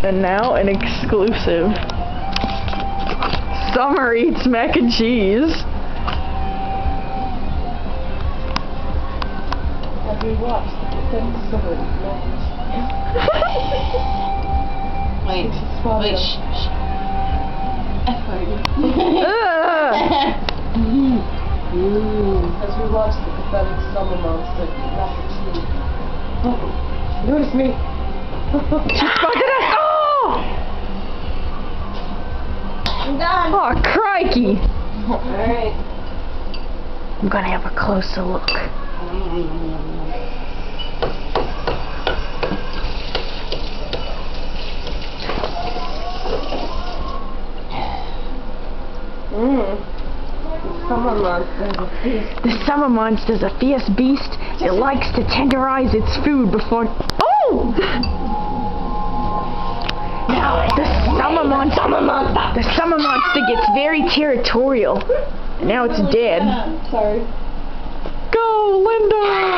And now an exclusive. Summer eats mac and cheese. Have you watched the Summer eats mac and cheese? Wait, shh. As we watch the pathetic summer monster eat mac and cheese. Oh, notice me. She spotted us! Oh! I'm done. Oh, crikey! Alright. I'm gonna have a closer look. The summer monster's a fierce beast. It likes to tenderize its food before... Oh! Now, the summer monster gets very territorial. And now it's dead. Sorry. Go, Linda!